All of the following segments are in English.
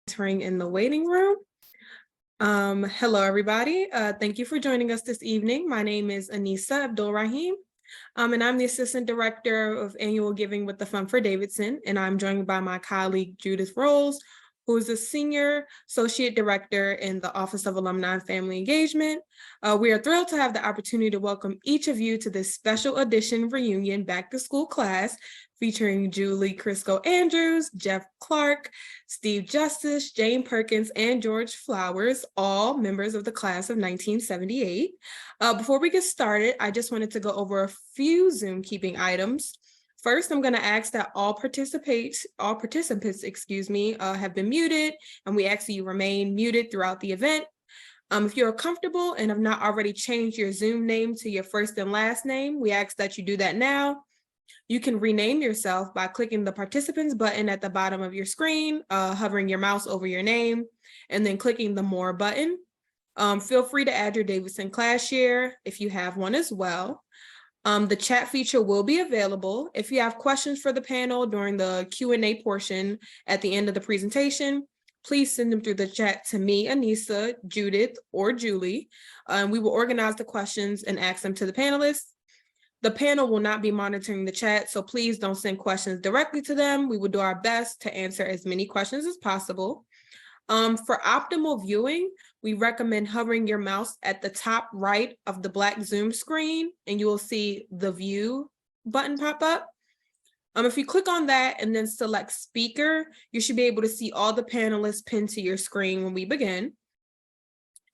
entering in the waiting room. Hello, everybody. Thank you for joining us this evening. My name is Anissa Abdul-Rahim, and I'm the Assistant Director of Annual Giving with the Fund for Davidson, and I'm joined by my colleague, Judith Rolls, who is a Senior Associate Director in the Office of Alumni and Family Engagement. We are thrilled to have the opportunity to welcome each of you to this special edition reunion back to school class featuring Julie Chrisco Andrews, Jeff Clark, Steve Justus, Jane Perkins, and George Flowers, all members of the class of 1978. Before we get started, I just wanted to go over a few Zoom keeping items. First, I'm going to ask that all participants, have been muted, and we ask that you remain muted throughout the event. If you're comfortable and have not already changed your Zoom name to your first and last name, we ask that you do that now. You can rename yourself by clicking the participants button at the bottom of your screen, hovering your mouse over your name, and then clicking the more button. Feel free to add your Davidson class share if you have one as well. The chat feature will be available. If you have questions for the panel during the Q&A portion at the end of the presentation, please send them through the chat to me, Anissa, Judith, or Julie. We will organize the questions and ask them to the panelists. The panel will not be monitoring the chat, so please don't send questions directly to them. We will do our best to answer as many questions as possible. For optimal viewing, we recommend hovering your mouse at the top right of the Black Zoom screen, and you will see the view button pop up. If you click on that and then select speaker, you should be able to see all the panelists pinned to your screen when we begin.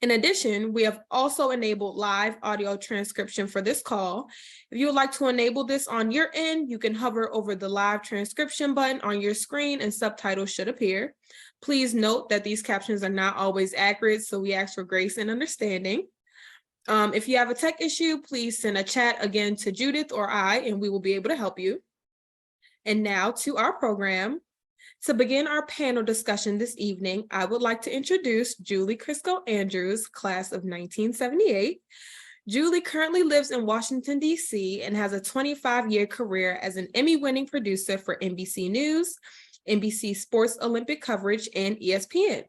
In addition, we have also enabled live audio transcription for this call. If you would like to enable this on your end, you can hover over the live transcription button on your screen and subtitles should appear. Please note that these captions are not always accurate, so we ask for grace and understanding. If you have a tech issue, please send a chat again to Judith or I, and we will be able to help you. And now to our program. To begin our panel discussion this evening, I would like to introduce Julie Chrisco Andrews, class of 1978. Julie currently lives in Washington, D.C. and has a 25-year career as an Emmy-winning producer for NBC News, NBC Sports Olympic coverage, and ESPN.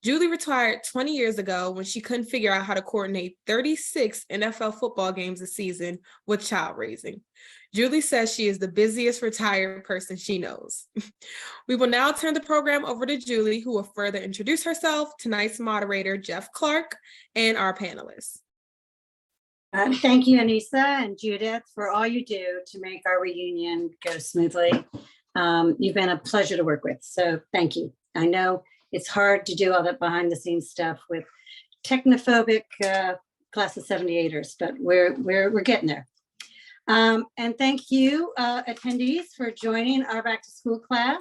Julie retired 20 years ago when she couldn't figure out how to coordinate 36 NFL football games a season with child raising. Julie says she is the busiest retired person she knows. We will now turn the program over to Julie, who will further introduce herself, tonight's moderator, Jeff Clark, and our panelists. Thank you, Anissa and Judith, for all you do to make our reunion go smoothly. You've been a pleasure to work with, so thank you. I know it's hard to do all that behind the scenes stuff with technophobic class of 78ers, but we're getting there. And thank you, attendees, for joining our back to school class.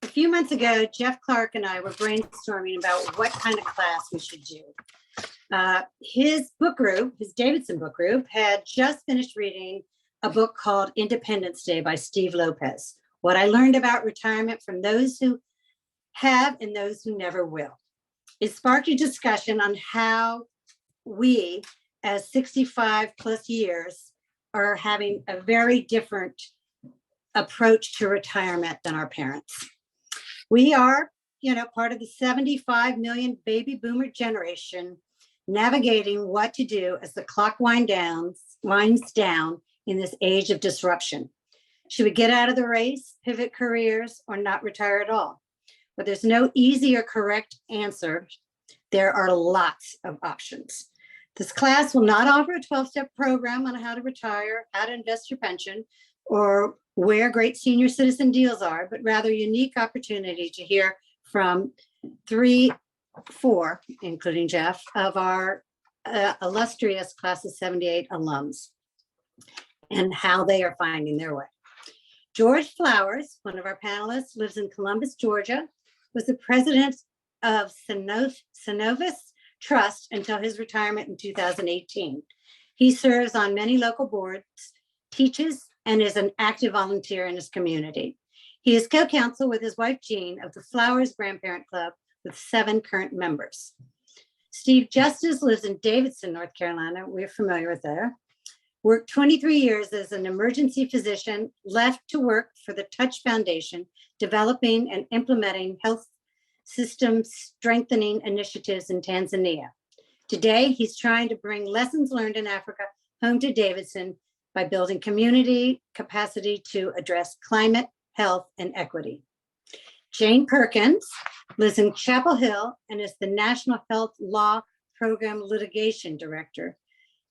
A few months ago, Jeff Clark and I were brainstorming about what kind of class we should do. His book group, his Davidson book group, had just finished reading a book called Independence Day by Steve Lopez. What I learned about retirement from those who have and those who never will. It sparked a discussion on how we, as 65 plus years, are having a very different approach to retirement than our parents. We are, part of the 75 million baby boomer generation navigating what to do as the clock winds down in this age of disruption. Should we get out of the race, pivot careers, or not retire at all? But there's no easy or correct answer. There are lots of options. This class will not offer a 12-step program on how to retire, how to invest your pension, or where great senior citizen deals are, but rather a unique opportunity to hear from 4, including Jeff, of our illustrious class of 78 alums and how they are finding their way. George Flowers, one of our panelists, lives in Columbus, Georgia, was the president of Synovus Trust until his retirement in 2018. He serves on many local boards, teaches, and is an active volunteer in his community. He is co-counsel with his wife, Jean, of the Flowers Grandparent Club with 7 current members. Steve Justus lives in Davidson, North Carolina. We're familiar with there. Worked 23 years as an emergency physician, left to work for the Touch Foundation, developing and implementing health system strengthening initiatives in Tanzania. Today, he's trying to bring lessons learned in Africa home to Davidson by building community capacity to address climate, health, and equity. Jane Perkins lives in Chapel Hill and is the National Health Law Program Litigation Director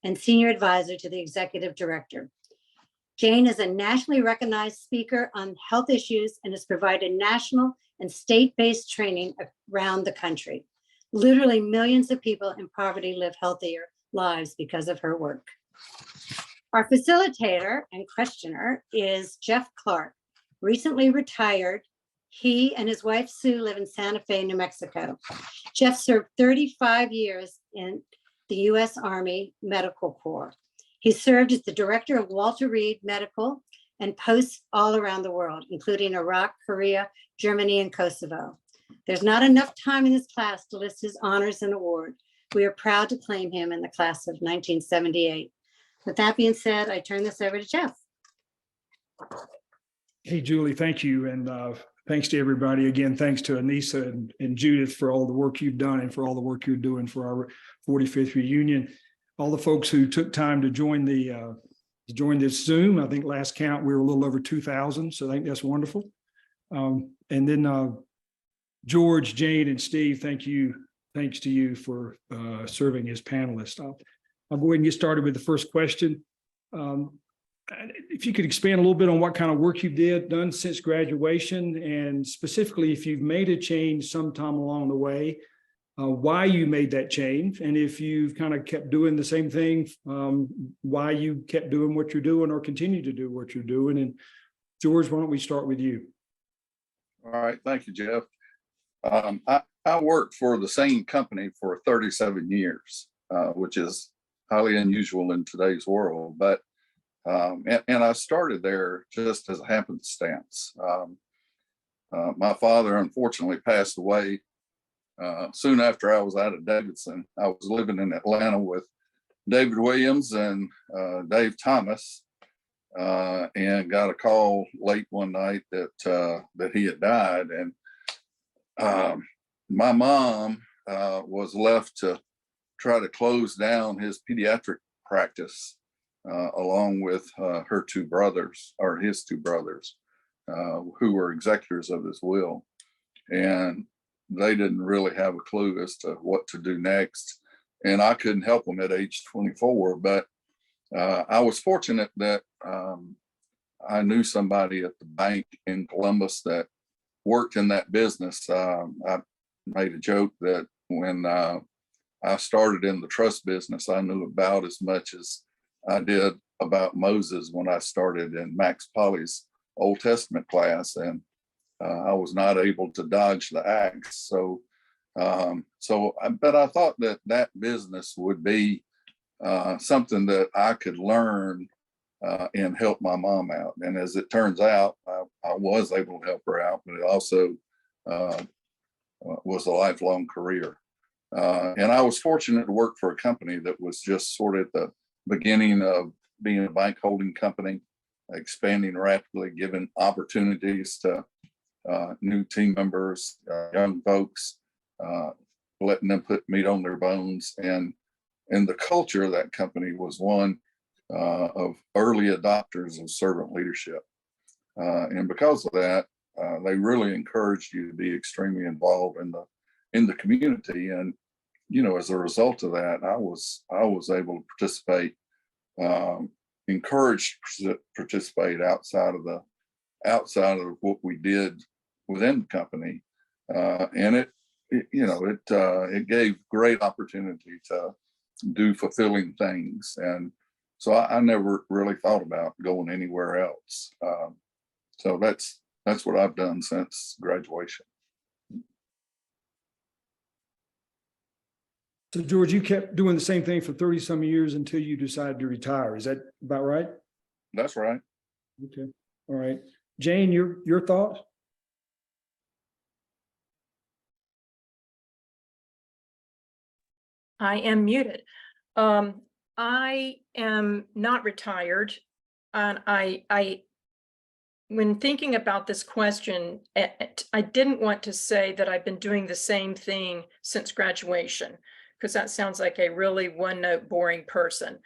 and Senior Advisor to the Executive Director. Jane is a nationally recognized speaker on health issues and has provided national and state-based training around the country. Literally millions of people in poverty live healthier lives because of her work. Our facilitator and questioner is Jeff Clark, recently retired. He and his wife Sue live in Santa Fe, New Mexico. Jeff served 35 years in the U.S. Army Medical Corps. He served as the director of Walter Reed Medical and posts all around the world, including Iraq, Korea, Germany, and Kosovo. There's not enough time in this class to list his honors and awards. We are proud to claim him in the class of 1978. With that being said, I turn this over to Jeff. Hey, Julie, thank you. And thanks to everybody. Again, thanks to Anissa and Judith for all the work you've done and for all the work you're doing for our 45th reunion. All the folks who took time to join this Zoom. I think last count, we were a little over 2,000. So I think that's wonderful. And then George, Jane, and Steve, thanks to you for serving as panelists. I'll go ahead and get started with the first question. If you could expand a little bit on what kind of work you've done since graduation, and specifically if you've made a change sometime along the way, why you made that change, and if you've kind of kept doing the same thing, why you kept doing what you're doing or continue to do what you're doing. And George, why don't we start with you? All right, thank you, Jeff. I worked for the same company for 37 years, which is highly unusual in today's world. But and I started there just as a happenstance. My father unfortunately passed away soon after I was out of Davidson. I was living in Atlanta with David Williams and Dave Thomas, and got a call late one night that he had died. And my mom was left to try to close down his pediatric practice, along with his two brothers, who were executors of his will. And they didn't really have a clue as to what to do next. And I couldn't help them at age 24, but I was fortunate that I knew somebody at the bank in Columbus that worked in that business. I made a joke that when I started in the trust business, I knew about as much as I did about Moses when I started in Max Polly's Old Testament class, and I was not able to dodge the axe. But I thought that business would be something that I could learn and help my mom out. And as it turns out, I was able to help her out, but it also was a lifelong career. And I was fortunate to work for a company that was just sort of at the beginning of being a bank holding company, expanding rapidly, giving opportunities to new team members, young folks, letting them put meat on their bones. And the culture of that company was one of early adopters of servant leadership. And because of that, they really encouraged you to be extremely involved in the community. And, you know, as a result of that, I was able to participate, encouraged to participate outside of what we did within the company. And it gave great opportunity to do fulfilling things. And so I never really thought about going anywhere else. So that's what I've done since graduation. So George, you kept doing the same thing for 30 some years until you decided to retire. Is that about right? That's right. Okay. All right. Jane, your thoughts? I am muted. I am not retired, and I when thinking about this question, I didn't want to say that I've been doing the same thing since graduation, because that sounds like a really one-note boring person.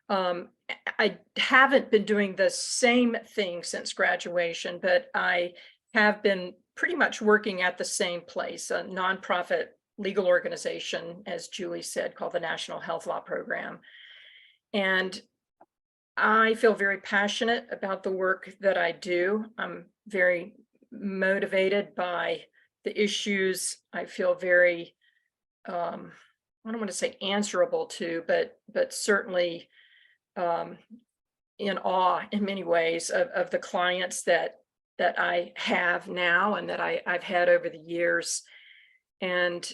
I haven't been doing the same thing since graduation, but I have been pretty much working at the same place, a nonprofit legal organization, as Julie said, called the National Health Law Program. And I feel very passionate about the work that I do. I'm very motivated by the issues. I feel very, I don't want to say answerable to, but certainly in awe in many ways of the clients that I have now and that I've had over the years. And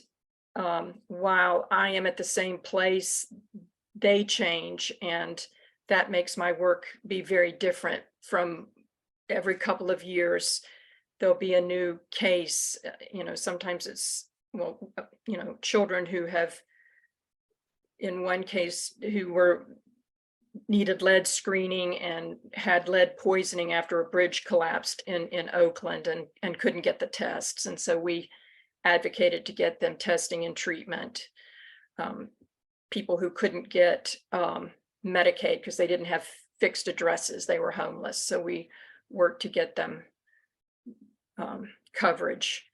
while I am at the same place, they change, and that makes my work be very different. From every couple of years, there'll be a new case. Sometimes it's, children who have, in one case, who needed lead screening and had lead poisoning after a bridge collapsed in Oakland and couldn't get the tests. And so we advocated to get them testing and treatment. People who couldn't get Medicaid because they didn't have fixed addresses, they were homeless. So we worked to get them coverage.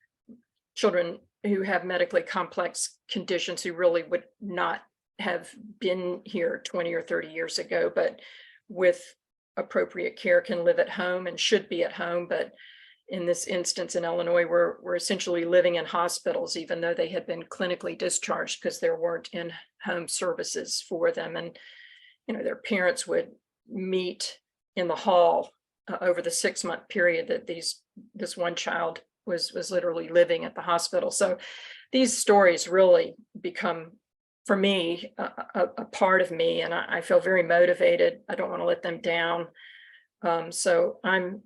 Children who have medically complex conditions who really would not have been here 20 or 30 years ago, but with appropriate care can live at home and should be at home. But in this instance in Illinois, we're essentially living in hospitals, even though they had been clinically discharged, because there weren't in-home services for them. And their parents would meet in the hall over the 6-month period that this one child was literally living at the hospital. So these stories really become, for me, a part of me, and I feel very motivated. I don't want to let them down. So I'm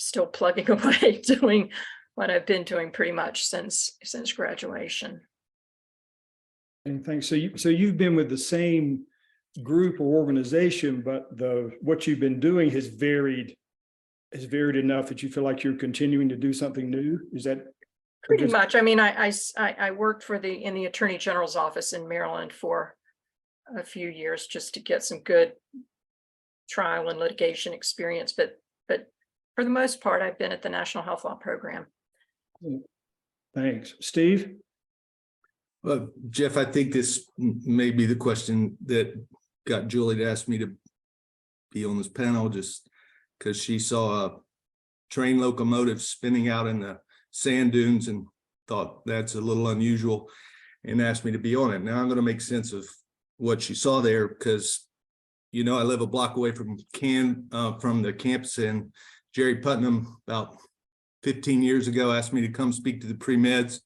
still plugging away, doing what I've been doing pretty much since graduation. And thanks. So you've been with the same group or organization, but what you've been doing has varied enough that you feel like you're continuing to do something new. Is that pretty much? I mean, I worked in the Attorney General's office in Maryland for a few years just to get some good trial and litigation experience, but for the most part, I've been at the National Health Law Program. Thanks. Steve? Well, Jeff, I think this may be the question that got Julie to ask me to be on this panel, just because she saw a train locomotive spinning out in the sand dunes and thought that's a little unusual and asked me to be on it. Now I'm going to make sense of what she saw there, because I live a block away from the campus, and Jerry Putnam about 15 years ago asked me to come speak to the pre-meds.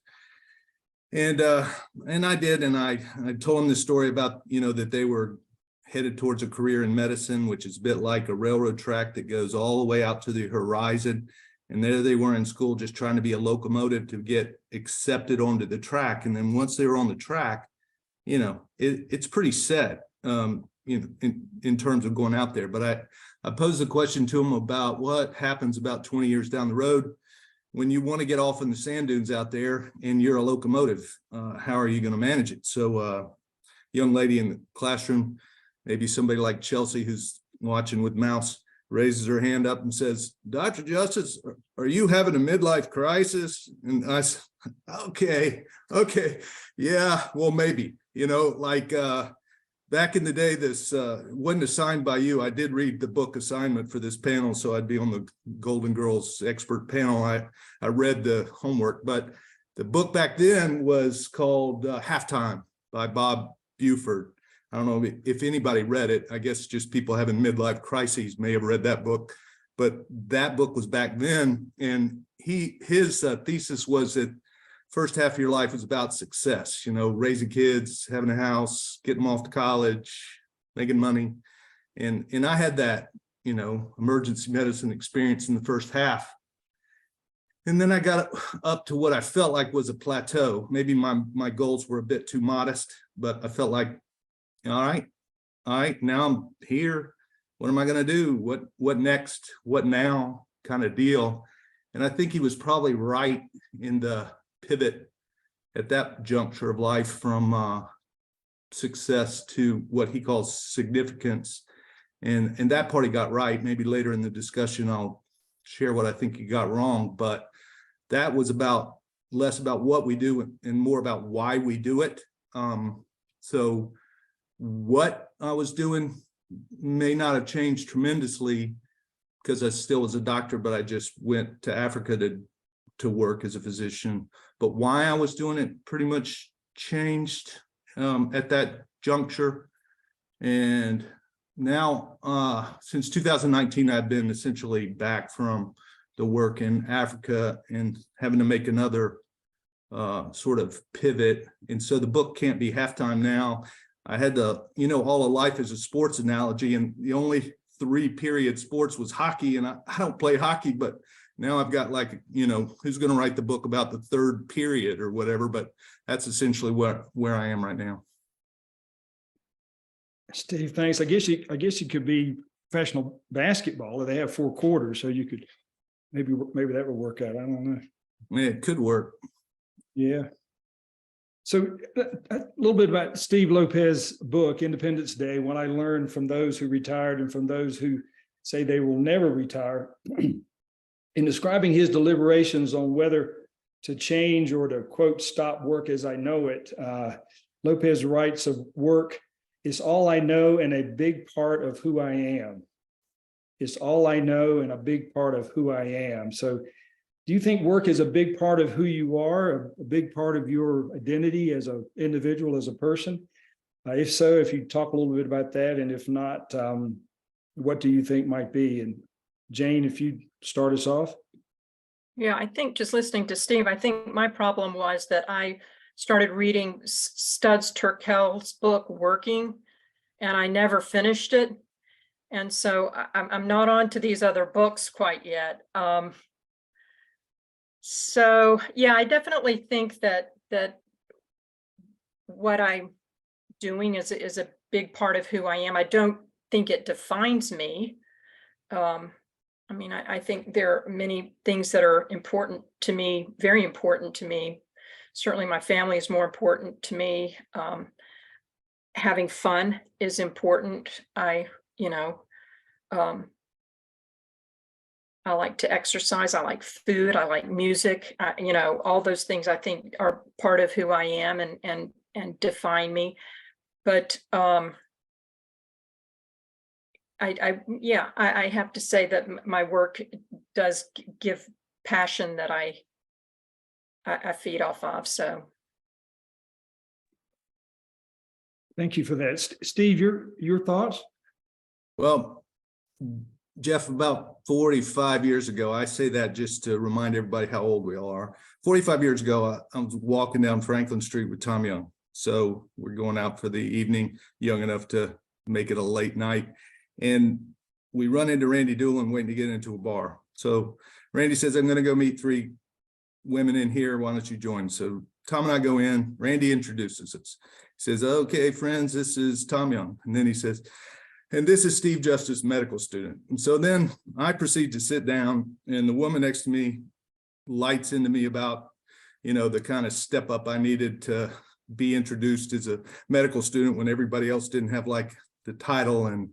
And I did, and I told him the story about, that they were headed towards a career in medicine, which is a bit like a railroad track that goes all the way out to the horizon. And there they were in school just trying to be a locomotive to get accepted onto the track. And then once they were on the track, it's pretty set, in terms of going out there. But I posed the question to him about what happens about 20 years down the road when you want to get off in the sand dunes out there and you're a locomotive. How are you going to manage it? So young lady in the classroom, maybe somebody like Chelsea who's watching with mouse, raises her hand up and says, "Dr. Justus, are you having a midlife crisis?" And I said, okay, yeah, well, maybe, back in the day, this wasn't assigned by you. I did read the book assignment for this panel, so I'd be on the Golden Girls expert panel. I read the homework, but the book back then was called Halftime by Bob Buford. I don't know if anybody read it. I guess just people having midlife crises may have read that book, but that book was back then. And his thesis was that first half of your life is about success, raising kids, having a house, getting them off to college, making money. And I had that, emergency medicine experience in the first half. And then I got up to what I felt like was a plateau. Maybe my goals were a bit too modest, but I felt like, all right, now I'm here. what am I going to do? What next? What now? Kind of deal. And I think he was probably right in the pivot at that juncture of life from success to what he calls significance. And that part he got right. Maybe later in the discussion, I'll share what I think he got wrong. But that was about less about what we do and more about why we do it. So what I was doing may not have changed tremendously because I still was a doctor, but I just went to Africa to work as a physician. But why I was doing it pretty much changed at that juncture. And now, since 2019, I've been essentially back from the work in Africa and having to make another sort of pivot. And so the book can't be halftime now. I had to, all of life is a sports analogy, and the only 3-period sports was hockey. And I don't play hockey, but now I've got who's going to write the book about the 3rd period or whatever, but that's essentially where I am right now. Steve, thanks. I guess you could be professional basketball. They have 4 quarters, so you could maybe that would work out. I don't know. Man, it could work. Yeah. So a little bit about Steve Lopez's book, Independence Day, what I learned from those who retired and from those who say they will never retire. In describing his deliberations on whether to change or to, quote, stop work as I know it, Lopez writes of work, "It's all I know and a big part of who I am." It's all I know and a big part of who I am. So do you think work is a big part of who you are, a big part of your identity as an individual, as a person? If so, if you talk a little bit about that, and if not, what do you think might be? And Jane, if you start us off. Yeah, I think just listening to Steve, I think my problem was that I started reading Studs Terkel's book, Working, and I never finished it. And so I'm not on to these other books quite yet. So yeah, I definitely think that what I'm doing is a big part of who I am. I don't think it defines me. I mean, I think there are many things that are important to me, very important to me. Certainly my family is more important to me. Having fun is important. I like to exercise. I like food. I like music. All those things I think are part of who I am and define me. But I have to say that my work does give passion that I feed off of. So. Thank you for that. Steve, your thoughts? Well, Jeff, about 45 years ago, I say that just to remind everybody how old we all are. 45 years ago, I was walking down Franklin Street with Tom Young. So we're going out for the evening, young enough to make it a late night. And we run into Randy Doolin waiting to get into a bar. So Randy says, "I'm going to go meet 3 women in here. Why don't you join?" So Tom and I go in. Randy introduces us. He says, "Okay, friends, this is Tom Young." And then he says, "And this is Steve Justus, medical student." And so then I proceed to sit down, and the woman next to me lights into me about, the kind of step up I needed to be introduced as a medical student when everybody else didn't have the title. And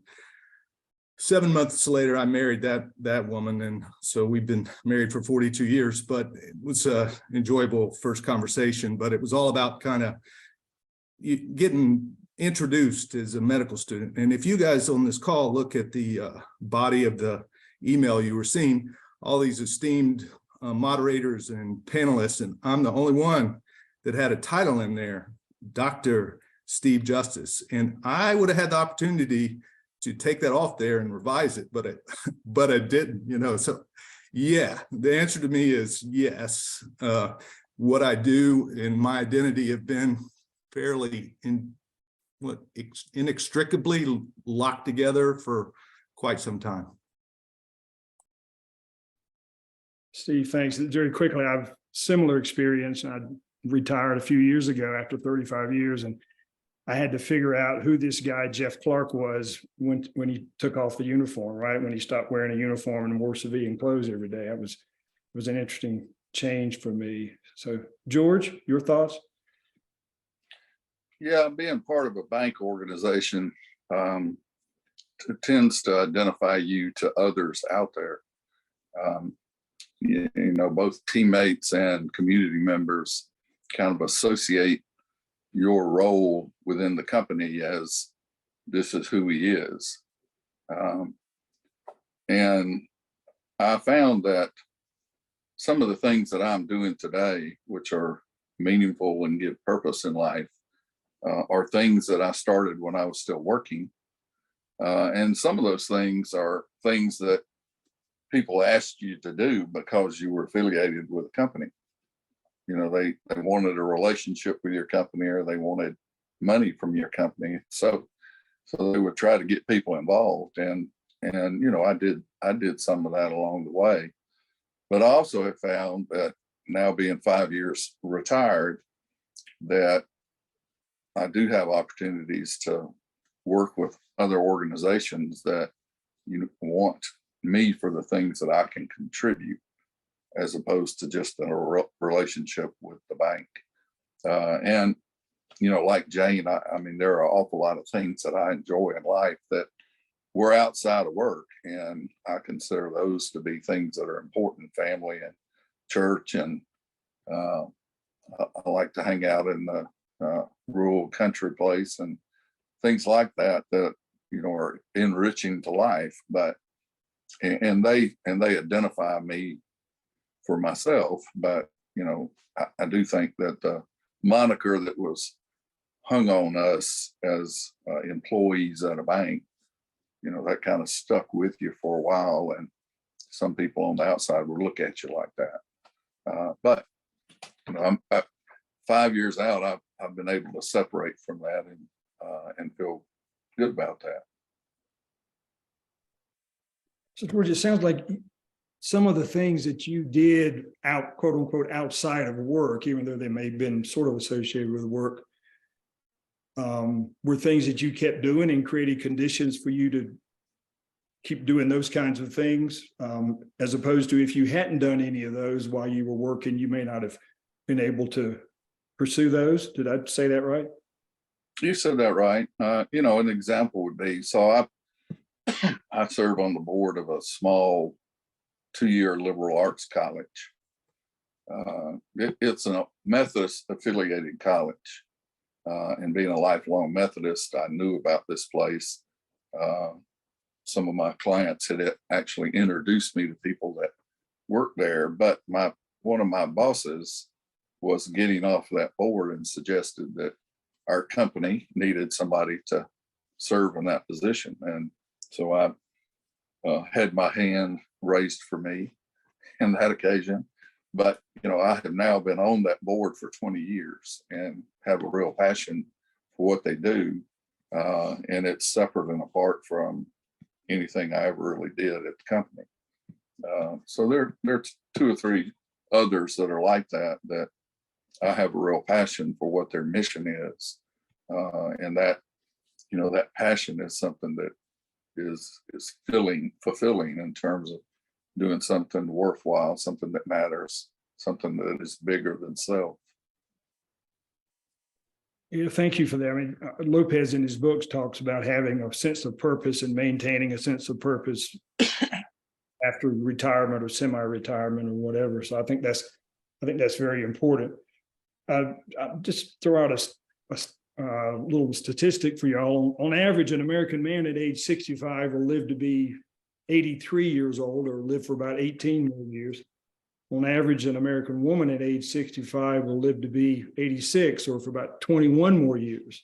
7 months later, I married that woman. And so we've been married for 42 years, but it was an enjoyable first conversation. But it was all about kind of getting introduced as a medical student. And if you guys on this call look at the body of the email you were seeing, all these esteemed moderators and panelists, and I'm the only one that had a title in there, Dr. Steve Justus. And I would have had the opportunity to take that off there and revise it, but I didn't, so yeah, the answer to me is yes. What I do and my identity have been fairly inextricably locked together for quite some time. Steve, thanks. Very quickly, I've similar experience. I retired a few years ago after 35 years, and I had to figure out who this guy, Jeff Clark, was when he took off the uniform, right? When he stopped wearing a uniform and wore civilian clothes every day. It was an interesting change for me. So, George, your thoughts? Yeah, being part of a bank organization tends to identify you to others out there. You know, both teammates and community members kind of associate your role within the company as this is who he is. And I found that some of the things that I'm doing today, which are meaningful and give purpose in life, are things that I started when I was still working. And some of those things are things that people asked you to do because you were affiliated with a company. You know, they wanted a relationship with your company, or they wanted money from your company. So they would try to get people involved. And you know, I did some of that along the way. But I also have found that now, being 5 years retired, that I do have opportunities to work with other organizations that want me for the things that I can contribute, as opposed to just a relationship with the bank. And, you know, like Jane, I mean, there are an awful lot of things that I enjoy in life that were outside of work. And I consider those to be things that are important: family and church. And I like to hang out in the rural country place and things like that, you know, are enriching to life. But and they identify me for myself. But you know, I do think that the moniker that was hung on us as employees at a bank, you know, that kind of stuck with you for a while, and some people on the outside would look at you like that. But you know, I'm 5 years out, I've been able to separate from that and feel good about that. So, George, it sounds like some of the things that you did quote unquote, outside of work, even though they may have been sort of associated with work, were things that you kept doing and created conditions for you to keep doing those kinds of things, as opposed to if you hadn't done any of those while you were working, you may not have been able to pursue those. Did I say that right? You said that right. You know, an example would be, so I serve on the board of a small 2-year liberal arts college. It's a Methodist affiliated college. And being a lifelong Methodist, I knew about this place. Some of my clients had actually introduced me to people that worked there, but one of my bosses was getting off that board and suggested that our company needed somebody to serve in that position. And so I had my hand raised for me on that occasion. But, you know, I have now been on that board for 20 years and have a real passion for what they do. And it's separate and apart from anything I ever really did at the company. So there are 2 or 3 others that are like that I have a real passion for what their mission is. And that, you know, that passion is something that is fulfilling in terms of doing something worthwhile, something that matters, something that is bigger than self. Yeah, thank you for that. I mean, Lopez in his books talks about having a sense of purpose and maintaining a sense of purpose after retirement or semi-retirement or whatever. So I think that's very important. I'll just throw out a little statistic for y'all. On average, an American man at age 65 will live to be 83 years old, or live for about 18 more years. On average, an American woman at age 65 will live to be 86, or for about 21 more years.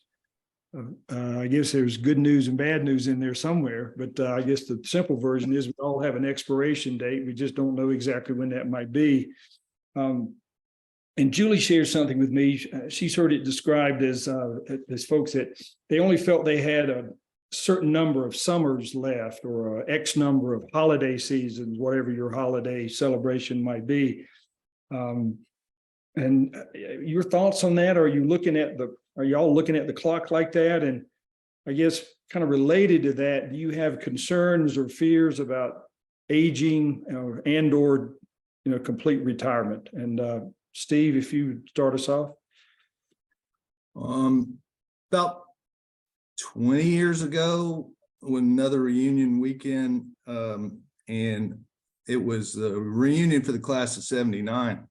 I guess there's good news and bad news in there somewhere, but I guess the simple version is we all have an expiration date. We just don't know exactly when that might be. And Julie shared something with me. She's heard it described as folks that they only felt they had a certain number of summers left, or X number of holiday seasons, whatever your holiday celebration might be. And your thoughts on that? Are you looking at Are y'all looking at the clock like that? And I guess kind of related to that, do you have concerns or fears about aging or complete retirement? And Steve, if you start us off. About 20 years ago, when another reunion weekend, and it was a reunion for the class of 79.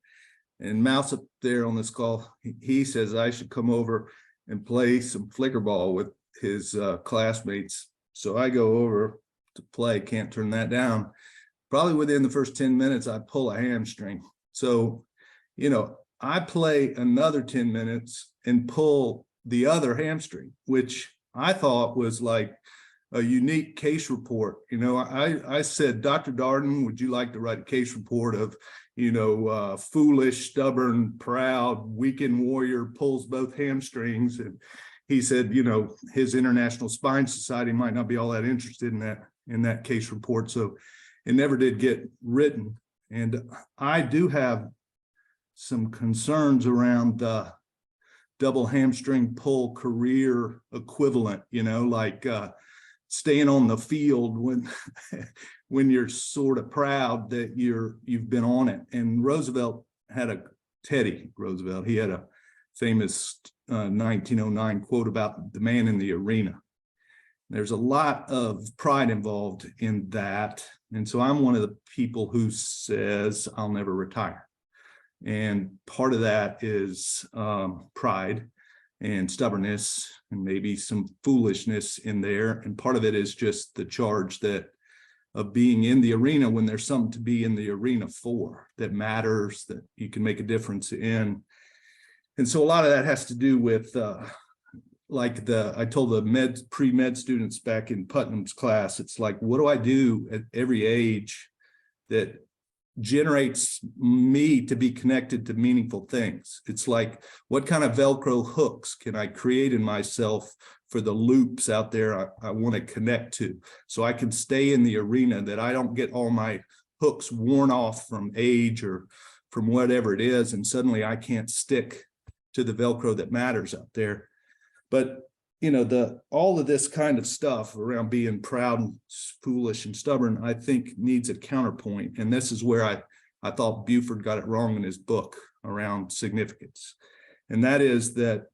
And Mouse up there on this call, he says I should come over and play some flicker ball with his classmates. So I go over to play, can't turn that down. Probably within the first 10 minutes, I pull a hamstring. So, I play another 10 minutes and pull the other hamstring, which I thought was like a unique case report. I said, Dr. Darden, would you like to write a case report of, foolish, stubborn, proud, weekend warrior pulls both hamstrings? And he said, his International Spine Society might not be all that interested in that case report. So it never did get written. And I do have some concerns around the double hamstring pull career equivalent, like staying on the field when you're sort of proud that you've been on it. And Teddy Roosevelt, he had a famous 1909 quote about the man in the arena. There's a lot of pride involved in that. And so I'm one of the people who says I'll never retire. And part of that is pride and stubbornness and maybe some foolishness in there. And part of it is just the charge of being in the arena when there's something to be in the arena for that matters, that you can make a difference in. And so a lot of that has to do with I told the pre-med students back in Putnam's class, it's like, what do I do at every age that generates me to be connected to meaningful things? It's like, what kind of Velcro hooks can I create in myself for the loops out there I want to connect to, so I can stay in the arena, that I don't get all my hooks worn off from age or from whatever it is, and suddenly I can't stick to the Velcro that matters out there. But all of this kind of stuff around being proud and foolish and stubborn, I think needs a counterpoint. And this is where I thought Buford got it wrong in his book around significance. And that is that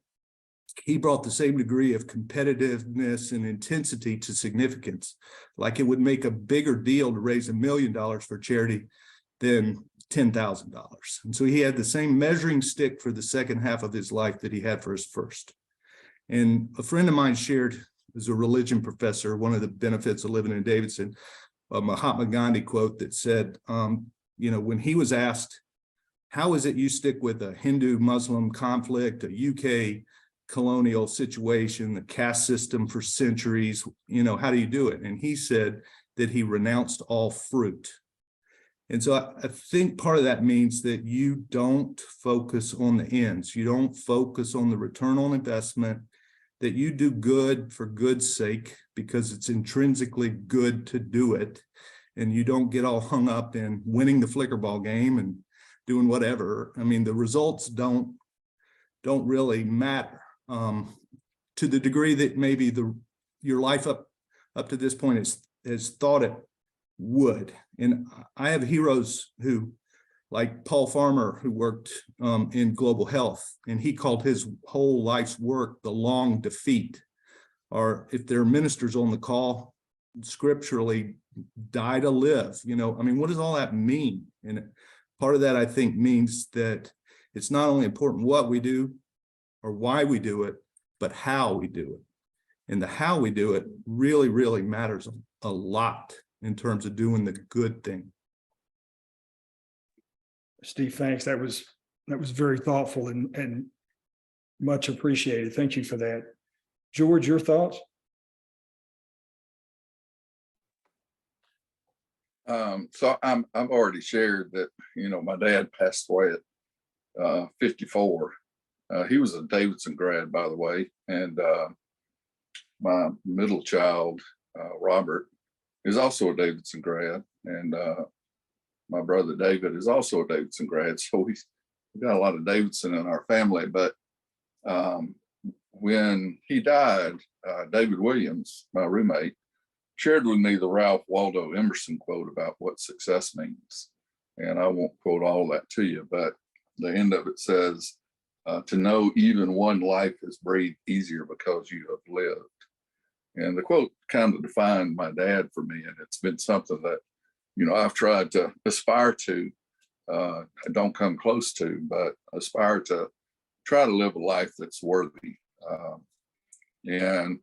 he brought the same degree of competitiveness and intensity to significance. Like it would make a bigger deal to raise $1 million for charity than $10,000. And so he had the same measuring stick for the second half of his life that he had for his first. And a friend of mine shared, as a religion professor, one of the benefits of living in Davidson, a Mahatma Gandhi quote that said, when he was asked, how is it you stick with a Hindu-Muslim conflict, a UK colonial situation, the caste system for centuries, how do you do it? And he said that he renounced all fruit. And so I think part of that means that you don't focus on the ends. You don't focus on the return on investment, that you do good for good's sake because it's intrinsically good to do it. And you don't get all hung up in winning the flicker ball game and doing whatever. I mean, the results don't really matter to the degree that maybe your life up to this point has thought it would. And I have heroes who, like Paul Farmer, who worked in global health, and he called his whole life's work the long defeat. Or if there are ministers on the call, scripturally, die to live. What does all that mean? And part of that, I think, means that it's not only important what we do or why we do it, but how we do it. And the how we do it really, really matters a lot in terms of doing the good thing. Steve, thanks. That was very thoughtful and much appreciated. Thank you for that. George, your thoughts? So I've already shared that, my dad passed away at 54. He was a Davidson grad, by the way. And my middle child, Robert, is also a Davidson grad. And my brother David is also a Davidson grad. So we've got a lot of Davidson in our family. But when he died, David Williams, my roommate, shared with me the Ralph Waldo Emerson quote about what success means. And I won't quote all that to you, but the end of it says, to know even one life is breathed easier because you have lived. And the quote kind of defined my dad for me. And it's been something that, you know, I've tried to aspire to, don't come close to, but aspire to try to live a life that's worthy. And,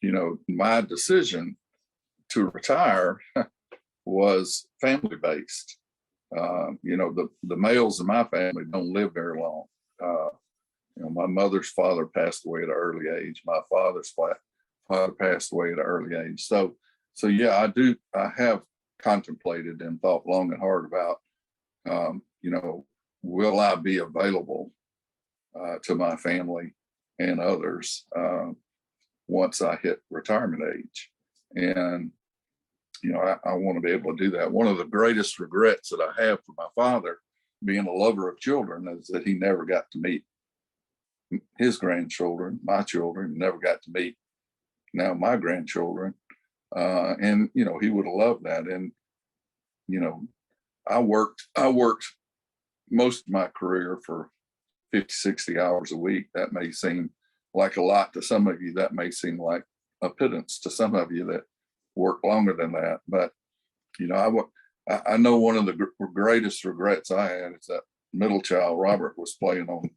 you know, my decision to retire was family based. You know, the males in my family don't live very long. You know, my mother's father passed away at an early age. My father's father passed away at an early age. So yeah, I have contemplated and thought long and hard about, you know, will I be available to my family and others once I hit retirement age? And, you know, I want to be able to do that. One of the greatest regrets that I have for my father, being a lover of children, is that he never got to meet his grandchildren, my children, never got to meet now my grandchildren. And, you know, he would have loved that. And, you know, I worked most of my career for 50, 60 hours a week. That may seem like a lot to some of you. That may seem like a pittance to some of you that work longer than that. But, you know, I know one of the greatest regrets I had is that middle child, Robert, was playing on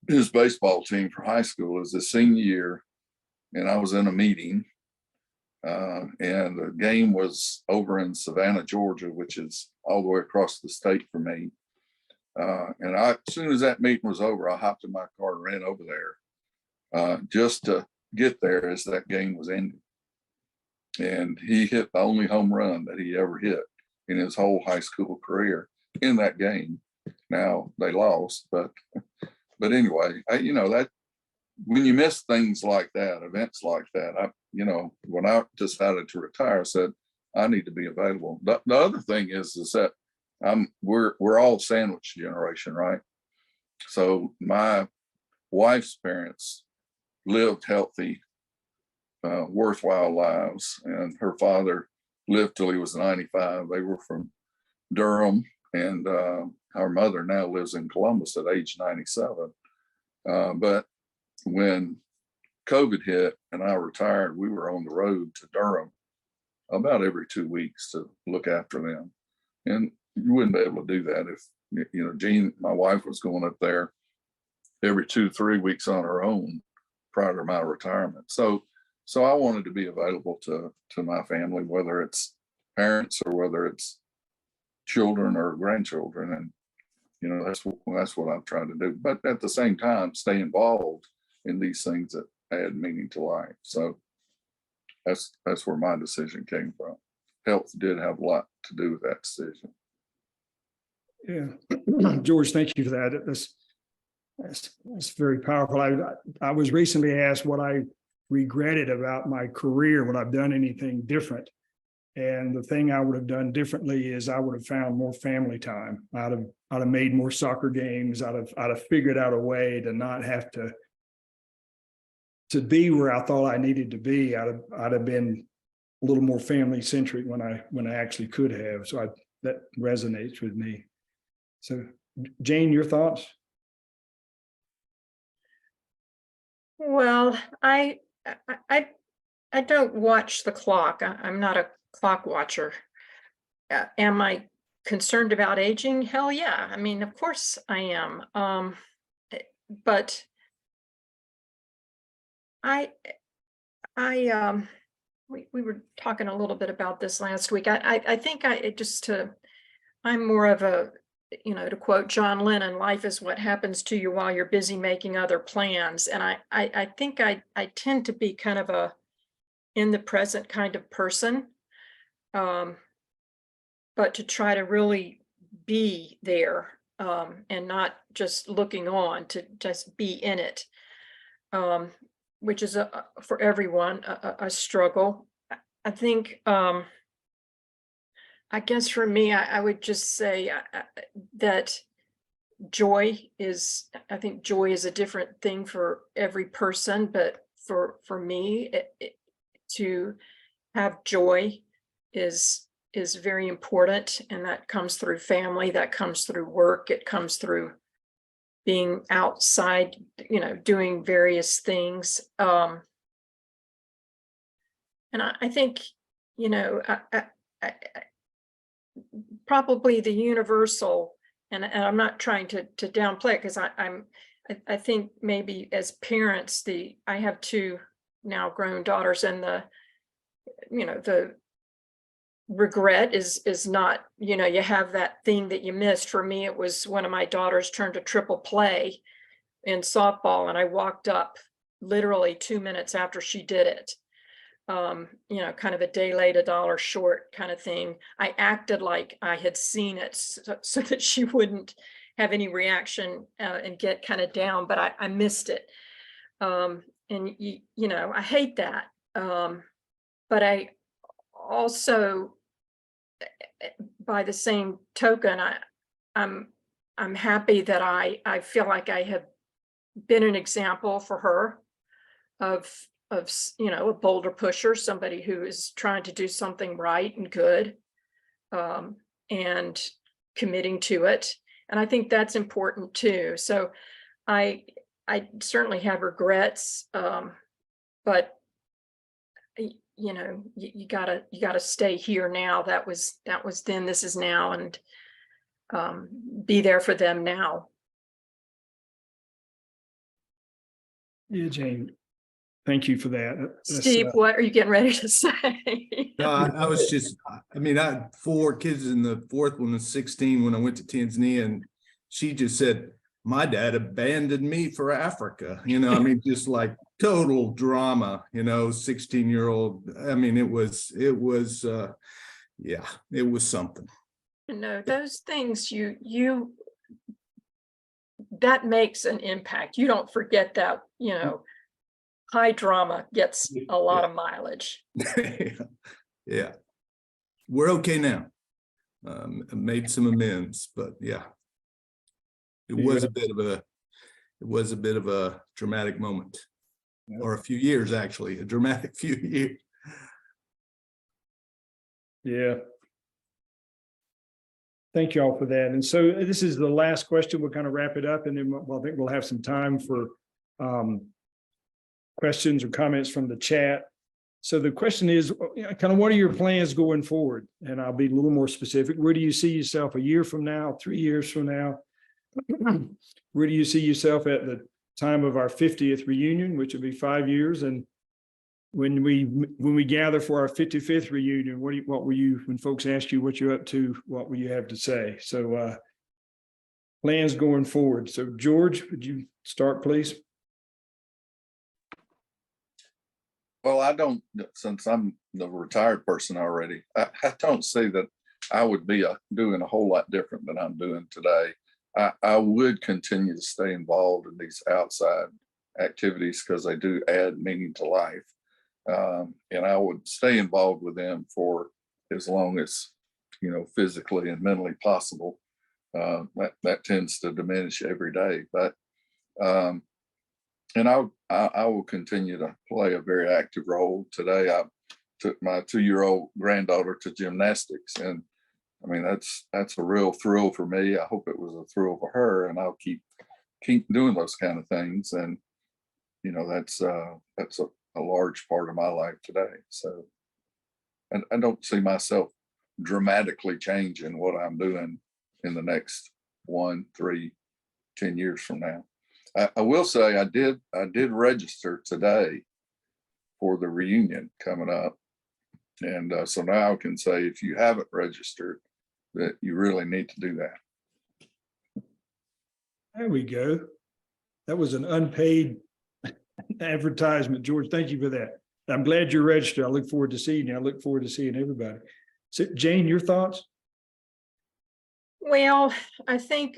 his baseball team for high school as his senior year. And I was in a meeting and the game was over in Savannah, Georgia, which is all the way across the state from me. And as soon as that meeting was over, I hopped in my car and ran over there just to get there as that game was ending. And he hit the only home run that he ever hit in his whole high school career in that game. Now they lost, but anyway, you know, that when you miss things like that, events like that, you know, when I decided to retire, I said, I need to be available. The other thing is that we're all sandwich generation, right? So my wife's parents lived healthy, worthwhile lives, and her father lived till he was 95. They were from Durham, and our mother now lives in Columbus at age 97. But when COVID hit and I retired, we were on the road to Durham about every 2 weeks to look after them. And you wouldn't be able to do that if, you know, Jean, my wife, was going up there every 2-3 weeks on her own prior to my retirement. So I wanted to be available to my family, whether it's parents or whether it's children or grandchildren. And, you know, that's what I've tried to do. But at the same time, stay involved in these things that add meaning to life. So that's where my decision came from. Health did have a lot to do with that decision. Yeah, George, thank you for that. That's very powerful. I was recently asked what I regretted about my career, when I've done anything different. And the thing I would have done differently is I would have found more family time. I'd have made more soccer games. I'd have figured out a way to not have to be where I thought I needed to be. I'd have been a little more family centric when I actually could have. So that resonates with me. So Jane, your thoughts? Well, I don't watch the clock. I'm not a clock watcher. Am I concerned about aging? Hell yeah. I mean, of course I am. But we were talking a little bit about this last week. I think I'm more of a, you know, to quote John Lennon, life is what happens to you while you're busy making other plans. And I think I tend to be kind of a in the present kind of person. But to try to really be there and not just looking on, to just be in it, which is for everyone a struggle. I think I guess for me, I would just say that joy is, I think joy is a different thing for every person, but for me, to have joy is very important, and that comes through family, that comes through work, it comes through being outside, doing various things. And I think, I probably the universal, and I'm not trying to downplay it, because I think maybe as parents, I have two now grown daughters, and the regret is not, you have that thing that you missed. For me, it was one of my daughters turned to triple play in softball, and I walked up literally 2 minutes after she did it. Kind of a day late, a dollar short kind of thing. I acted like I had seen it so that she wouldn't have any reaction and get kind of down, but I missed it. And I hate that. But I also, by the same token, I'm happy that I feel like I have been an example for her of a boulder pusher, somebody who is trying to do something right and good, and committing to it. And I think that's important too. So I certainly have regrets, but you gotta stay here now. That was then, this is now, and be there for them now. Yeah, Jane, thank you for that. That's, Steve, what are you getting ready to say? No, I was just, I mean, I had 4 kids, and the fourth one was 16 when I went to Tanzania, and she just said, my dad abandoned me for Africa. I mean, just like total drama, 16-year-old. I mean, it was yeah, it was something. Those things that makes an impact. You don't forget that, high drama gets a lot of mileage. Yeah. We're okay now. I made some amends, but yeah. It was a bit of a dramatic moment. Yep. Or a few years, actually, a dramatic few years. Yeah. Thank you all for that. And so this is the last question. We'll kind of wrap it up, and then I think we'll have some time for questions or comments from the chat. So the question is, kind of what are your plans going forward? And I'll be a little more specific. Where do you see yourself a year from now, 3 years from now? Where do you see yourself at the time of our 50th reunion, which will be 5 years? And when we gather for our 55th reunion, what were you, when folks ask you what you're up to, what will you have to say? So plans going forward. So George, would you start, please? Well, I don't, since I'm the retired person already, I don't see that I would be doing a whole lot different than I'm doing today. I would continue to stay involved in these outside activities because they do add meaning to life. And I would stay involved with them for as long as, physically and mentally possible. That tends to diminish every day, but and I will continue to play a very active role. Today, I took my 2-year-old granddaughter to gymnastics, and I mean that's a real thrill for me. I hope it was a thrill for her, and I'll keep doing those kind of things. And that's a large part of my life today. So, and I don't see myself dramatically changing what I'm doing in the next 1, 3, 10 years from now. I will say I did register today for the reunion coming up. And so now I can say, if you haven't registered, that you really need to do that. There we go. That was an unpaid advertisement, George. Thank you for that. I'm glad you're registered. I look forward to seeing you. I look forward to seeing everybody. So Jane, your thoughts? Well, I think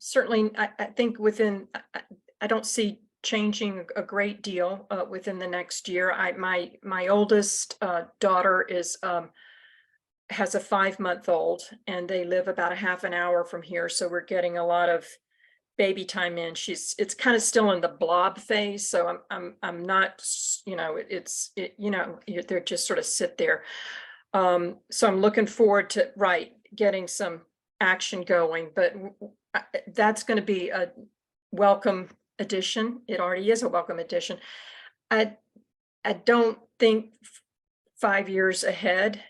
certainly, I think I don't see changing a great deal within the next year. My oldest daughter is has a 5-month-old, and they live about a half an hour from here. So we're getting a lot of baby time in. It's kind of still in the blob phase. So I'm not, they're just sort of sit there. So I'm looking forward to, getting some action going, but that's going to be a welcome addition. It already is a welcome addition. I don't think 5 years ahead.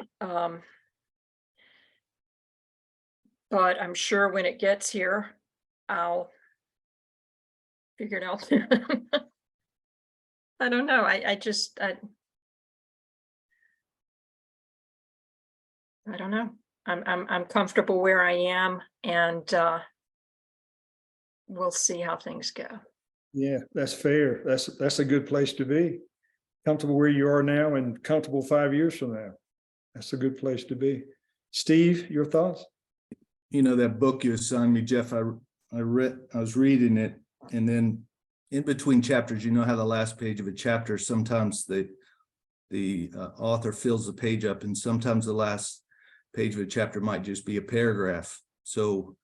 But I'm sure when it gets here, I'll figure it out. I don't know. I don't know. I'm comfortable where I am, and we'll see how things go. Yeah, that's fair. That's a good place to be. Comfortable where you are now and comfortable 5 years from now. That's a good place to be. Steve, your thoughts? That book you assigned me, Jeff, I was reading it, and then in between chapters, how the last page of a chapter, sometimes the author fills the page up, and sometimes the last page of a chapter might just be a paragraph. So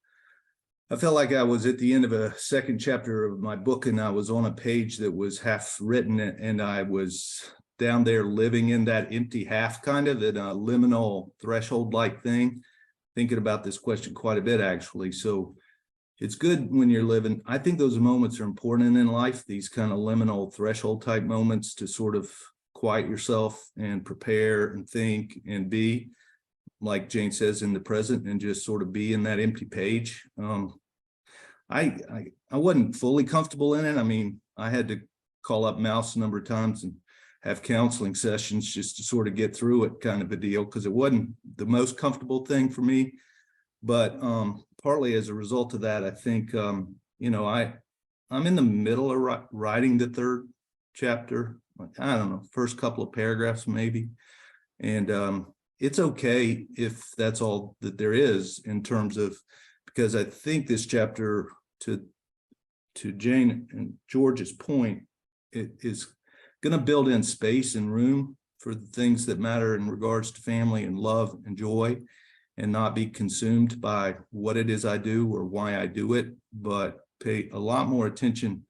I felt like I was at the end of a second chapter of my book, and I was on a page that was half written, and I was down there living in that empty half, kind of in a liminal threshold like thing, thinking about this question quite a bit, actually. So it's good when you're living. I think those moments are important in life, these kind of liminal threshold type moments, to sort of quiet yourself and prepare and think and be, like Jane says, in the present, and just sort of be in that empty page. I wasn't fully comfortable in it. I mean, I had to call up Mouse a number of times and have counseling sessions just to sort of get through it, kind of a deal, because it wasn't the most comfortable thing for me. But partly as a result of that, I think, I'm in the middle of writing the third chapter. I don't know, first couple of paragraphs maybe. And it's okay if that's all that there is, in terms of, because I think this chapter, to Jane and George's point, it is going to build in space and room for the things that matter in regards to family and love and joy, and not be consumed by what it is I do or why I do it, but pay a lot more attention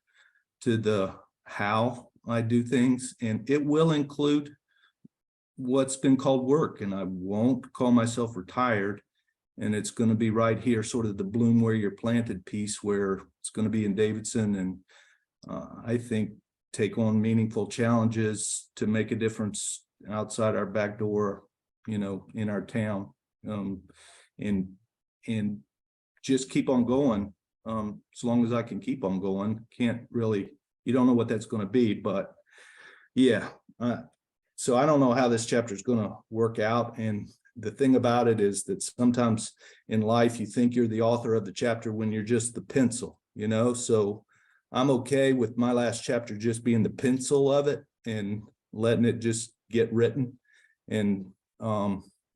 to the how I do things. And it will include what's been called work, and I won't call myself retired. And it's going to be right here, sort of the bloom where you're planted piece, where it's going to be in Davidson, and I think take on meaningful challenges to make a difference outside our back door, in our town, and just keep on going. As long as I can keep on going. You don't know what that's going to be, but yeah. So I don't know how this chapter is going to work out. And the thing about it is that sometimes in life, you think you're the author of the chapter when you're just the pencil, so I'm okay with my last chapter just being the pencil of it and letting it just get written. And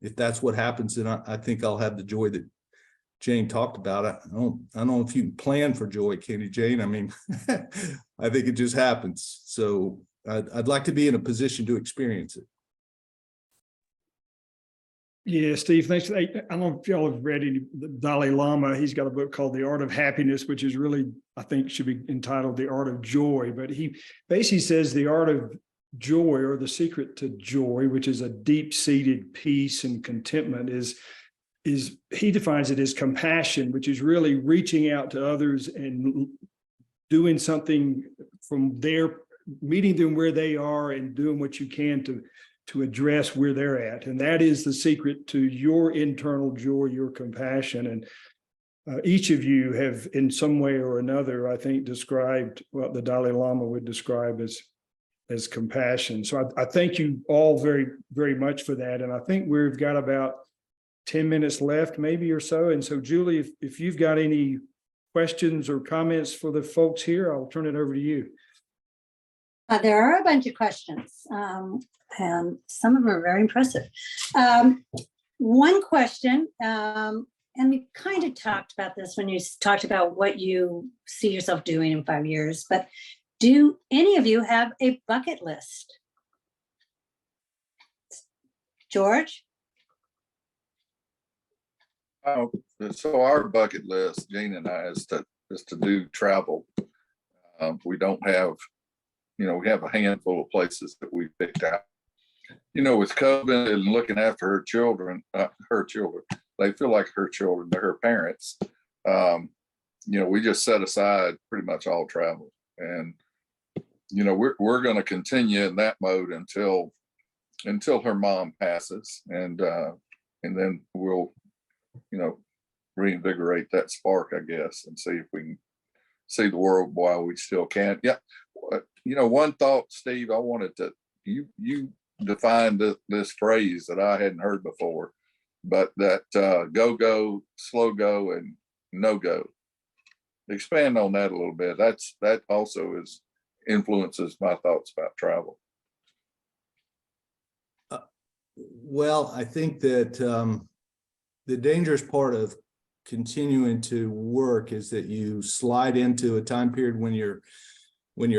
if that's what happens, then I think I'll have the joy that Jane talked about. I don't know if you can plan for joy, can you, Jane? I mean, I think it just happens. So I'd like to be in a position to experience it. Yeah, Steve, thanks. I don't know if y'all have read the Dalai Lama. He's got a book called The Art of Happiness, which is really, I think, should be entitled The Art of Joy. But he basically says the art of joy, or the secret to joy, which is a deep-seated peace and contentment, is he defines it as compassion, which is really reaching out to others and doing something from their, meeting them where they are and doing what you can to address where they're at. And that is the secret to your internal joy, your compassion. And each of you have, in some way or another, I think, described what the Dalai Lama would describe as compassion. So I thank you all very, very much for that. And I think we've got about 10 minutes left, maybe, or so. And so, Julie, if you've got any questions or comments for the folks here, I'll turn it over to you. There are a bunch of questions, and some of them are very impressive. One question, and we kind of talked about this when you talked about what you see yourself doing in 5 years, but do any of you have a bucket list? George? So our bucket list, Jane and I, is to do travel. We don't have, we have a handful of places that we picked out. With COVID and looking after her children, they feel like her children, they're her parents. We just set aside pretty much all travel, and we're going to continue in that mode until her mom passes, and then we'll reinvigorate that spark, I guess, and see if we can see the world while we still can. Yeah, one thought, Steve, I wanted to you defined this phrase that I hadn't heard before, but that go, slow go, and no go. Expand on that a little bit. That also influences my thoughts about travel. Well, I think that the dangerous part of continuing to work is that you slide into a time period when you're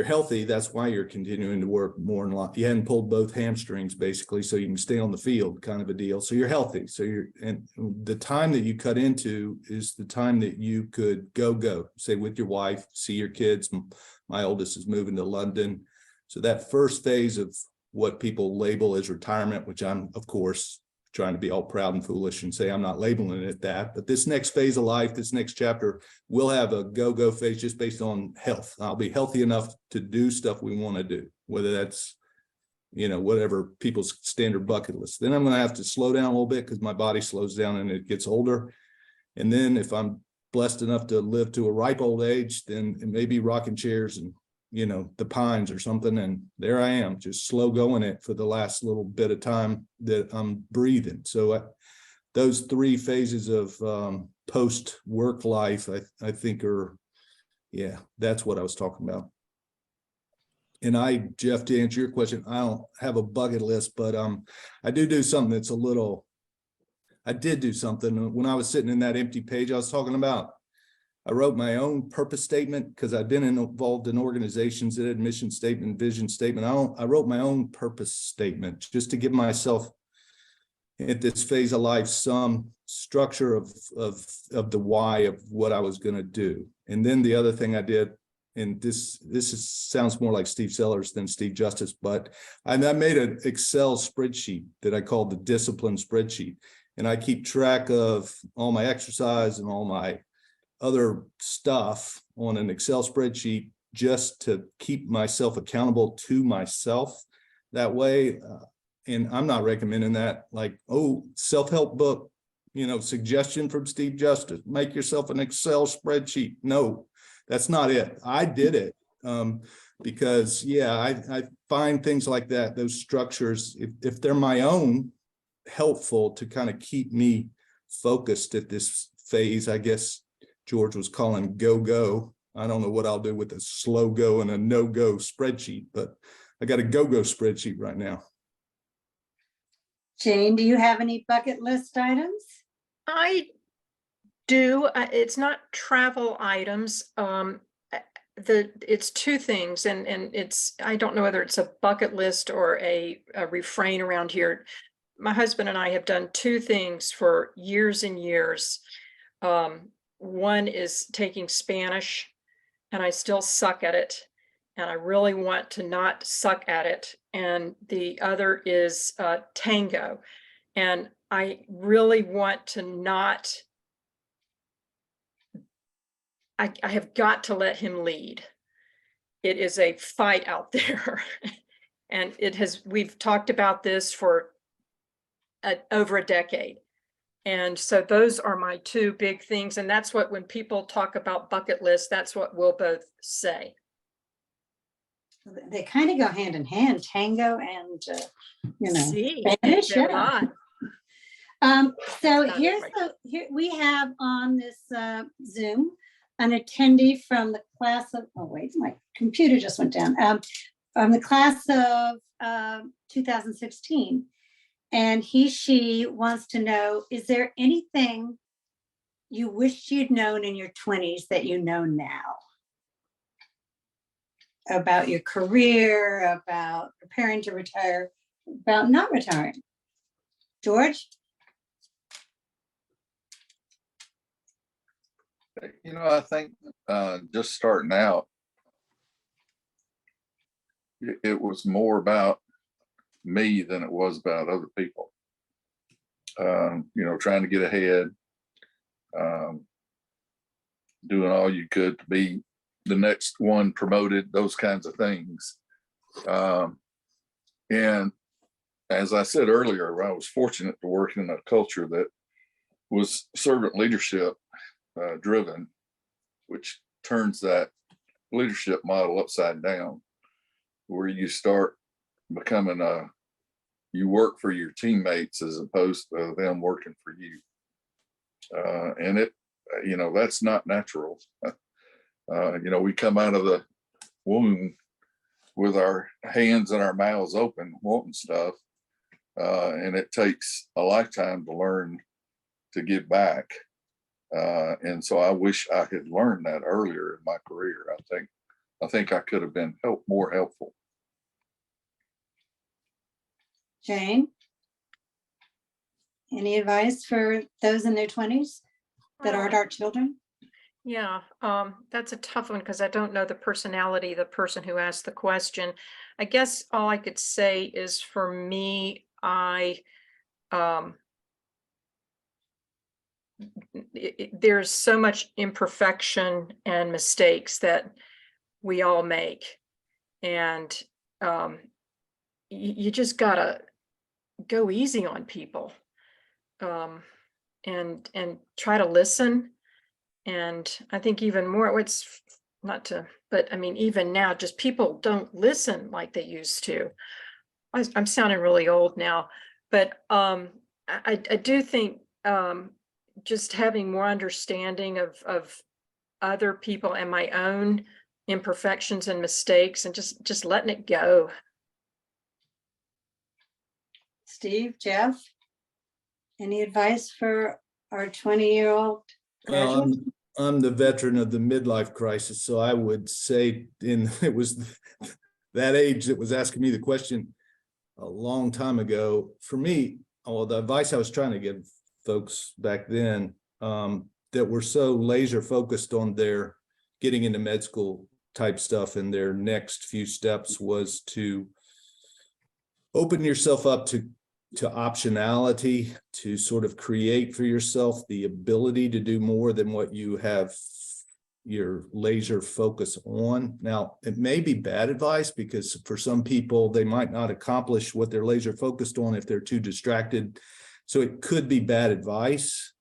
healthy. That's why you're continuing to work more and lot. You hadn't pulled both hamstrings basically, so you can stay on the field, kind of a deal. So you're healthy. And the time that you cut into is the time that you could go, say with your wife, see your kids. My oldest is moving to London. So that first phase of what people label as retirement, which I'm, of course, trying to be all proud and foolish and say I'm not labeling it that, but this next phase of life, this next chapter, we'll have a go phase just based on health. I'll be healthy enough to do stuff we want to do, whether that's, whatever people's standard bucket list. Then I'm going to have to slow down a little bit because my body slows down and it gets older. And then if I'm blessed enough to live to a ripe old age, then it may be rocking chairs and the pines or something, and there I am, just slow going it for the last little bit of time that I'm breathing. So those three phases of post work life, I think that's what I was talking about. And Jeff, to answer your question, I don't have a bucket list, but I do something that's I did do something when I was sitting in that empty page I was talking about. I wrote my own purpose statement because I've been involved in organizations that had mission statement, vision statement. I wrote my own purpose statement just to give myself at this phase of life some structure of the why of what I was going to do. And then the other thing I did, and sounds more like Steve Sellers than Steve Justus, but I made an Excel spreadsheet that I called the discipline spreadsheet. And I keep track of all my exercise and all my other stuff on an Excel spreadsheet just to keep myself accountable to myself that way. And I'm not recommending that like, self-help book, suggestion from Steve Justus, make yourself an Excel spreadsheet. No, that's not it. I did it because I find things like that, those structures, if they're my own, helpful to kind of keep me focused at this phase. I guess George was calling go. I don't know what I'll do with a slow go and a no go spreadsheet, but I got a go spreadsheet right now. Jane, do you have any bucket list items? I do. It's not travel items. It's two things, and I don't know whether it's a bucket list or a refrain around here. My husband and I have done two things for years and years. One is taking Spanish, and I still suck at it, and I really want to not suck at it. And the other is tango, and I really want to not. I have got to let him lead. It is a fight out there, and we've talked about this for over a decade. And so those are my two big things. And that's what, when people talk about bucket lists, that's what we'll both say. They kind of go hand in hand, tango and, See, Spanish. they're Yeah. not. So That's here we have on this Zoom an attendee from the class of, my computer just went down, from the class of 2016. And she wants to know, is there anything you wish you'd known in your 20s that you know now? About your career, about preparing to retire, about not retiring? George? I think just starting out, it was more about me than it was about other people. Trying to get ahead, doing all you could to be the next one promoted, those kinds of things. And as I said earlier, I was fortunate to work in a culture that was servant leadership driven, which turns that leadership model upside down, where you start becoming you work for your teammates as opposed to them working for you. And that's not natural. We come out of the womb with our hands and our mouths open, wanting stuff. And it takes a lifetime to learn to give back. And so I wish I had learned that earlier in my career. I think I could have been more helpful. Jane? Any advice for those in their 20s that aren't our children? Yeah, that's a tough one because I don't know the personality of the person who asked the question. I guess all I could say is for me, there's so much imperfection and mistakes that we all make. And you just gotta go easy on people and try to listen. And I think even more, it's not to, but I mean, even now, just people don't listen like they used to. I'm sounding really old now, but I do think just having more understanding of other people and my own imperfections and mistakes and just letting it go. Steve, Jeff, any advice for our 20-year-old graduates? I'm the veteran of the midlife crisis, so I would say it was that age that was asking me the question a long time ago. For me, the advice I was trying to give folks back then that were so laser focused on their getting into med school type stuff and their next few steps was to open yourself up to optionality, to sort of create for yourself the ability to do more than what you have your laser focus on. Now, it may be bad advice because for some people, they might not accomplish what they're laser focused on if they're too distracted. So it could be bad advice.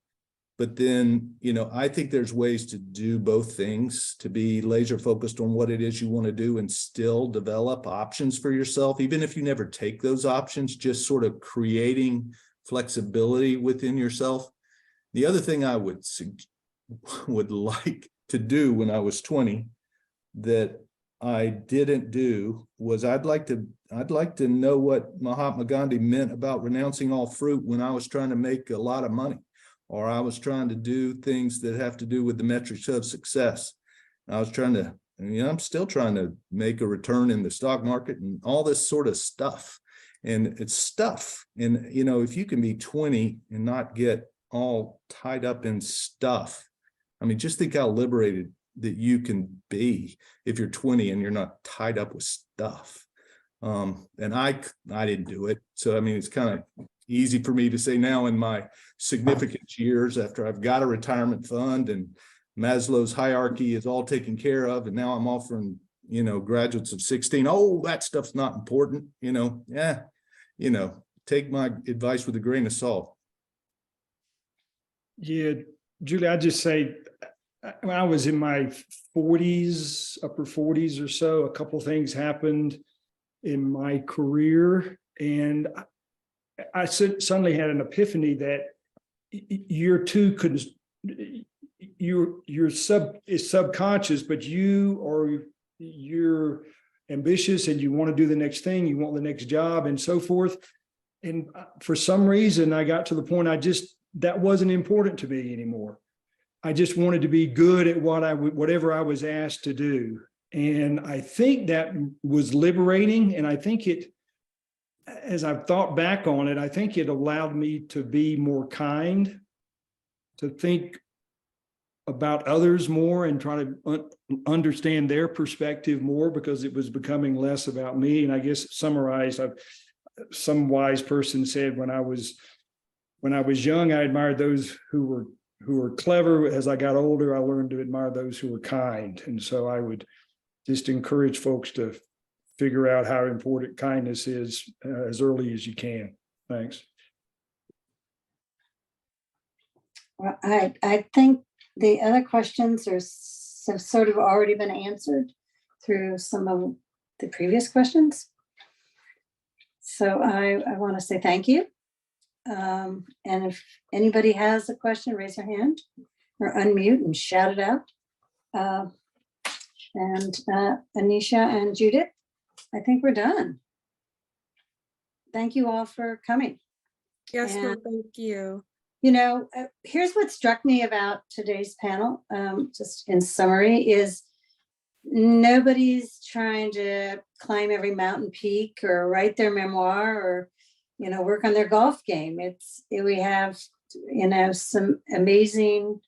But then, I think there's ways to do both things, to be laser focused on what it is you want to do and still develop options for yourself, even if you never take those options, just sort of creating flexibility within yourself. The other thing I would like to do when I was 20 that I didn't do was I'd like to know what Mahatma Gandhi meant about renouncing all fruit when I was trying to make a lot of money, or I was trying to do things that have to do with the metrics of success. I was trying to, I'm still trying to make a return in the stock market and all this sort of stuff. And it's stuff. And, if you can be 20 and not get all tied up in stuff, just think how liberated that you can be if you're 20 and you're not tied up with stuff. And I didn't do it. So, it's kind of easy for me to say now in my significant years after I've got a retirement fund and Maslow's hierarchy is all taken care of. And now I'm offering, graduates of 16. Oh, that stuff's not important. Take my advice with a grain of salt. Yeah, Julie, I just say, when I was in my 40s, upper 40s or so, a couple things happened in my career. And I suddenly had an epiphany that you're subconscious, but you're ambitious and you want to do the next thing, you want the next job and so forth. And for some reason, I got to the point that wasn't important to me anymore. I just wanted to be good at whatever I was asked to do. And I think that was liberating. And I think as I've thought back on it, I think it allowed me to be more kind, to think about others more and try to understand their perspective more, because it was becoming less about me. And I guess summarized, some wise person said when I was young, I admired those who were clever. As I got older, I learned to admire those who were kind. And so I would just encourage folks to figure out how important kindness is as early as you can. Thanks. Well, I think the other questions have sort of already been answered through some of the previous questions. So I want to say thank you. And if anybody has a question, raise your hand or unmute and shout it out. And Anisha and Judith, I think we're done. Thank you all for coming. Yes, no, And- thank you. You know, here's what struck me about today's panel, just in summary, is nobody's trying to climb every mountain peak or write their memoir or, you know, work on their golf game. We have, you know, some amazing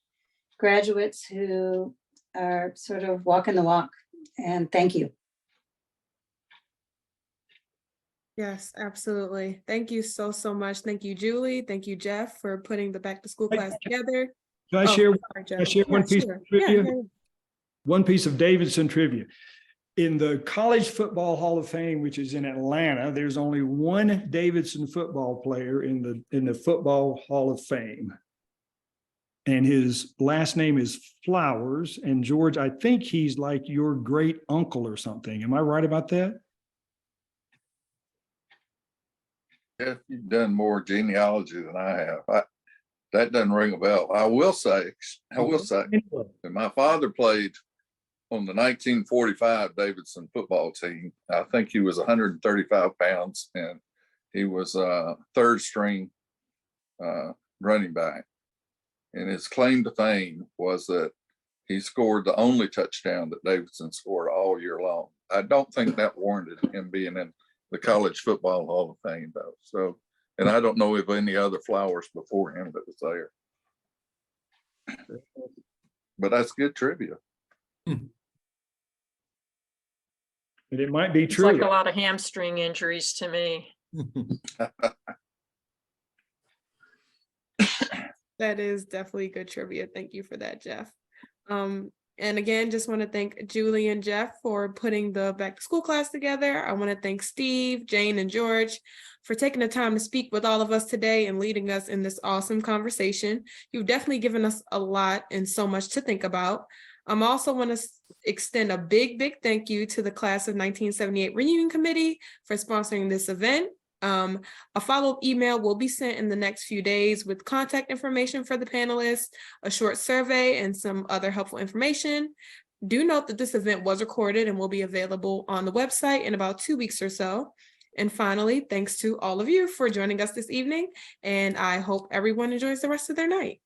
graduates who are sort of walking the walk, and thank you. Yes, absolutely. Thank you so much. Thank you, Julie. Thank you, Jeff, for putting the back to school class together. Can I Oh, share? sorry, Can I Jeff. share one Yeah, piece sure. of trivia? Yeah. One piece of Davidson trivia. In the College Football Hall of Fame, which is in Atlanta, there's only one Davidson football player in the Football Hall of Fame. And his last name is Flowers. And George, I think he's like your great uncle or something. Am I right about that? Jeff, you've done more genealogy than I have. That doesn't ring a bell. I will say that my father played on the 1945 Davidson football team. I think he was 135 pounds, and he was a third string running back. And his claim to fame was that he scored the only touchdown that Davidson scored all year long. I don't think that warranted him being in the College Football Hall of Fame, though. So, and I don't know of any other Flowers before him that was there. But that's good trivia. And it might be It's true. like a lot of hamstring injuries to me. That is definitely good trivia. Thank you for that, Jeff. And again, just want to thank Julie and Jeff for putting the back to school class together. I want to thank Steve, Jane, and George for taking the time to speak with all of us today and leading us in this awesome conversation. You've definitely given us a lot and so much to think about. I also want to extend a big thank you to the class of 1978 reunion committee for sponsoring this event. A follow-up email will be sent in the next few days with contact information for the panelists, a short survey, and some other helpful information. Do note that this event was recorded and will be available on the website in about 2 weeks or so. And finally, thanks to all of you for joining us this evening, and I hope everyone enjoys the rest of their night.